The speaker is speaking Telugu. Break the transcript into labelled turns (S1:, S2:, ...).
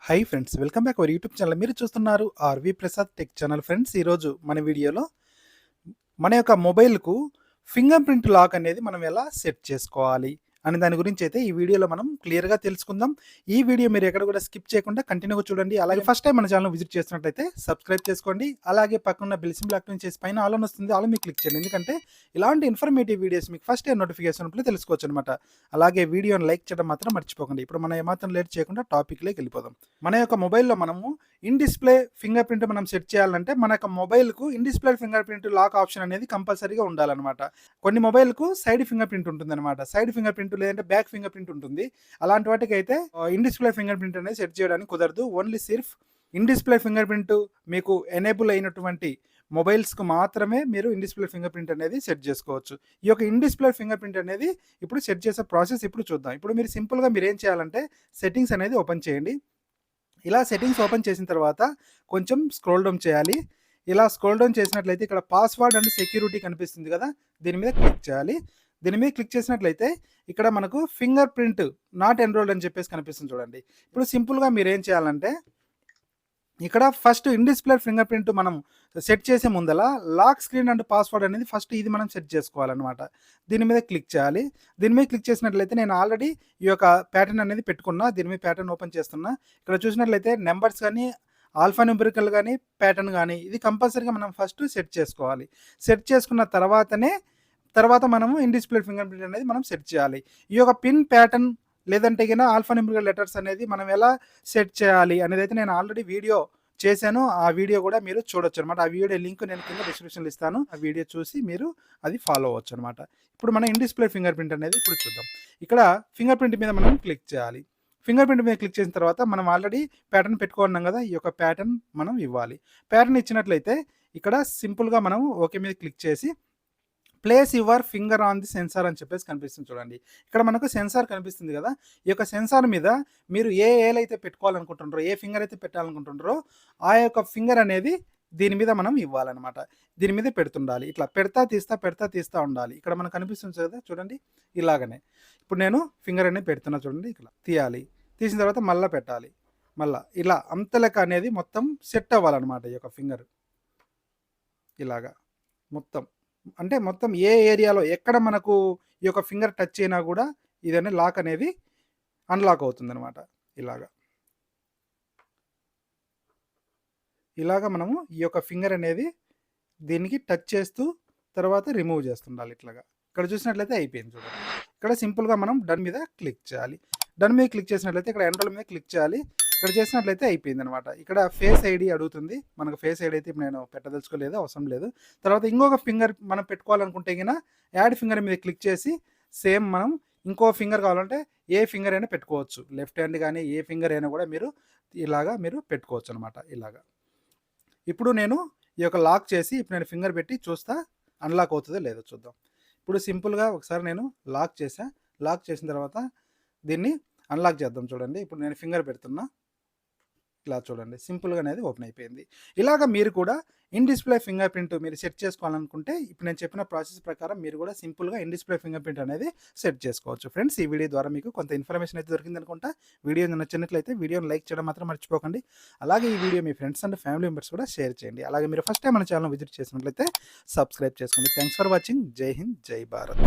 S1: High friends, welcome back our YouTube channel. మీరు చూస్తున్నారు RV Prasad tech channel. Friends, ఈరోజు మన వీడియోలో మన యొక్క మొబైల్కు ఫింగర్ ప్రింట్ లాక్ అనేది మనం ఎలా సెట్ చేసుకోవాలి అని దాని గురించి అయితే ఈ వీడియోలో మనం క్లియర్గా తెలుసుకుందాం. ఈ వీడియో మీరు ఎక్కడ కూడా స్కిప్ చేయకుండా కంటిన్యూగా చూడండి. అలాగే ఫస్ట్ టైం మన ఛానల్ విజిట్ చేస్తున్నట్లయితే సబ్స్క్రైబ్ చేసుకోండి. అలాగే పక్కన బెల్ సింబల్ యాక్టివేట్ చేసి పైన ఆల్ అని వస్తుంది, ఆల్ మీకు క్లిక్ చేయండి. ఎందుకంటే ఇలాంటి ఇన్ఫర్మేటివ్ వీడియోస్ మీకు ఫస్ట్ టైం నోటిఫికేషన్ ఉన్నప్పుడు తెలుసుకోవచ్చు అనమాట. అలాగే వీడియోని లైక్ చేయడం మాత్రం మర్చిపోకండి. ఇప్పుడు మనం ఏమాత్రం లేట్ చేయకుండా టాపిక్లోకి వెళ్ళిపోదాం. మన యొక్క మొబైల్లో మనము ఇన్ డిస్ప్లే ఫింగర్ ప్రింట్ మనం సెట్ చేయాలంటే మన యొక్క మొబైల్కు in display fingerprint lock option అనేది కంపల్సరీగా ఉండాలన్నమాట. కొన్ని మొబైల్కు సైడ్ ఫింగర్ ప్రింట్ ఉంటుంది అనమాట. సైడ్ ఫింగర్ ప్రింట్ లేదంటే బ్యాక్ ఫింగర్ ప్రింట్ ఉంటుంది. అలాంటి వాటికి అయితే ఇన్ డిస్ప్లే ఫింగర్ ప్రింట్ అనేది సెట్ చేయడానికి కుదరదు. ఓన్లీ సిర్ఫ్ ఇన్ డిస్ప్లే ఫింగర్ ప్రింట్ మీకు ఎనేబుల్ అయినటువంటి మొబైల్స్కు మాత్రమే మీరు ఇన్ డిస్ప్లే ఫింగర్ ప్రింట్ అనేది సెట్ చేసుకోవచ్చు. ఈ యొక్క ఇన్ డిస్ప్లే ఫింగర్ ప్రింట్ అనేది ఇప్పుడు సెట్ చేసే ప్రాసెస్ ఇప్పుడు చూద్దాం. ఇప్పుడు మీరు సింపుల్గా మీరు ఏం చేయాలంటే సెట్టింగ్స్ అనేది ఓపెన్ చేయండి. ఇలా సెట్టింగ్స్ ఓపెన్ చేసిన తర్వాత కొంచెం స్క్రోల్ డౌన్ చేయాలి. ఇలా స్క్రోల్ డౌన్ చేసినట్లయితే ఇక్కడ పాస్వర్డ్ అండ్ సెక్యూరిటీ కనిపిస్తుంది కదా, దీని మీద క్లిక్ చేయాలి. దీని మీద క్లిక్ చేసినట్లయితే ఇక్కడ మనకు ఫింగర్ ప్రింట్ నాట్ ఎన్రోల్డ్ అని చెప్పేసి కనిపిస్తుంది చూడండి. ఇప్పుడు సింపుల్గా మీరు ఏం చేయాలంటే ఇక్కడ first in display fingerprint మనం సెట్ చేసే ముందల లాక్ స్క్రీన్ అండ్ పాస్వర్డ్ అనేది ఫస్ట్ ఇది మనం సెట్ చేసుకోవాలన్నమాట. దీని మీద క్లిక్ చేయాలి. దీని మీద క్లిక్ చేసినట్లయితే నేను ఆల్రెడీ ఈ యొక్క ప్యాటర్న్ అనేది పెట్టుకున్నా. దీని మీద ప్యాటర్న్ ఓపెన్ చేస్తున్నా. ఇక్కడ చూసినట్లయితే నెంబర్స్ కానీ ఆల్ఫా న్యూమరికల్ కానీ ప్యాటర్న్ కానీ ఇది కంపల్సరీగా మనం ఫస్ట్ సెట్ చేసుకోవాలి. సెట్ చేసుకున్న తర్వాత మనము ఇన్ డిస్ప్లే ఫింగర్ ప్రింట్ అనేది మనం సెట్ చేయాలి. ఈ యొక్క పిన్ ప్యాటర్న్ లేదంటే కన్నా ఆల్ఫా న్యూమరికల్ లెటర్స్ అనేది మనం ఎలా సెట్ చేయాలి అనేది అయితే నేను ఆల్రెడీ వీడియో చేశాను. ఆ వీడియో కూడా మీరు చూడొచ్చు అనమాట. ఆ వీడియో లింక్ నేను కింద డిస్క్రిప్షన్లో ఇస్తాను. ఆ వీడియో చూసి మీరు అది ఫాలో అవ్వచ్చు అనమాట. ఇప్పుడు మనం ఇన్ డిస్ప్లే ఫింగర్ ప్రింట్ అనేది ఇప్పుడు చూద్దాం. ఇక్కడ ఫింగర్ ప్రింట్ మీద మనం క్లిక్ చేయాలి. ఫింగర్ ప్రింట్ మీద క్లిక్ చేసిన తర్వాత మనం ఆల్రెడీ ప్యాటర్న్ పెట్టుకున్నాం కదా, ఈ యొక్క ప్యాటర్న్ మనం ఇవ్వాలి. ప్యాటర్న్ ఇచ్చినట్లయితే ఇక్కడ సింపుల్గా మనం ఓకే మీద క్లిక్ చేసి place your finger on the sensor అని చెప్పేసి కనిపిస్తుంది చూడండి. ఇక్కడ మనకు సెన్సార్ కనిపిస్తుంది కదా, ఈ యొక్క సెన్సార్ మీద మీరు ఏ ఏలైతే పెట్టుకోవాలనుకుంటున్నారో, ఏ ఫింగర్ అయితే పెట్టాలనుకుంటున్నారో ఆ యొక్క ఫింగర్ అనేది దీని మీద మనం ఇవ్వాలన్నమాట. దీని మీద పెడుతుండాలి. ఇట్లా పెడతా తీస్తా ఉండాలి. ఇక్కడ మనకు కనిపిస్తుంది కదా చూడండి, ఇలాగనే. ఇప్పుడు నేను ఫింగర్ అనేది పెడుతున్నా చూడండి. ఇట్లా తీయాలి. తీసిన తర్వాత మళ్ళీ పెట్టాలి. మళ్ళీ ఇలా అంతలెక్క అనేది మొత్తం సెట్ అవ్వాలన్నమాట. ఈ యొక్క ఫింగర్ ఇలాగా మొత్తం ఏ ఏరియాలో ఎక్కడ మనకు ఈ యొక్క ఫింగర్ టచ్ అయినా కూడా ఇదనే లాక్ అనేది అన్లాక్ అవుతుంది అనమాట. ఇలాగా మనము ఈ యొక్క ఫింగర్ అనేది దీనికి టచ్ చేస్తూ తర్వాత రిమూవ్ చేస్తుండాలి. ఇట్లాగా ఇక్కడ చూసినట్లయితే అయిపోయింది చూడండి. ఇక్కడ సింపుల్గా మనం డన్ మీద క్లిక్ చేయాలి. డన్ మీద క్లిక్ చేసినట్లయితే ఇక్కడ ఎన్రోల్ మీద క్లిక్ చేయాలి. ఇక్కడ చేసినట్లయితే అయిపోయింది అనమాట. ఇక్కడ ఫేస్ ఐడి అడుగుతుంది. మనకు ఫేస్ ఐడి అయితే ఇప్పుడు నేను పెట్టదలుచుకోలేదు, అవసరం లేదు. తర్వాత ఇంకొక ఫింగర్ మనం పెట్టుకోవాలనుకుంటే కన్నా యాడ్ ఫింగర్ మీద క్లిక్ చేసి సేమ్ మనం ఇంకో ఫింగర్ కావాలంటే ఏ ఫింగర్ అయినా పెట్టుకోవచ్చు. లెఫ్ట్ హ్యాండ్ కానీ ఏ ఫింగర్ అయినా కూడా మీరు పెట్టుకోవచ్చు అనమాట. ఇప్పుడు నేను ఈ యొక్క లాక్ చేసి ఇప్పుడు నేను ఫింగర్ పెట్టి చూస్తా అన్లాక్ అవుతుందో లేదో చూద్దాం. ఇప్పుడు సింపుల్గా ఒకసారి నేను లాక్ చేసిన తర్వాత దీన్ని అన్లాక్ చేద్దాం చూడండి. ఇప్పుడు నేను ఫింగర్ పెడుతున్నా. ఇలా చూడండి, సింపుల్గా అనేది ఓపెన్ అయిపోయింది. ఇలాగ మీరు కూడా ఇన్ డిస్ప్లే ఫింగర్ ప్రింట్ మీరు సెట్ చేసుకోవాలనుకుంటే ఇప్పుడు నేను చెప్పిన ప్రాసెస్ ప్రకారం మీరు కూడా సింపుల్గా ఇన్ డిస్ప్లే ఫింగర్ ప్రింట్ అనేది సెట్ చేసుకోవచ్చు. ఫ్రెండ్స్, ఈ వీడియో ద్వారా మీకు కొంత ఇన్ఫర్మేషన్ అయితే దొరికింది అనుకుంటా. వీడియో నచ్చినట్లయితే వీడియోని లైక్ చేయడం మాత్రం మర్చిపోకండి. అలాగే ఈ video me friends and family members కూడా షేర్ చేయండి. అలాగే మీరు ఫస్ట్ టైం మన ఛానల్ విజిట్ చేసినట్లయితే సబ్స్క్రైబ్ చేసుకోండి. Thanks for watching. జై హింద్, జై భారత్.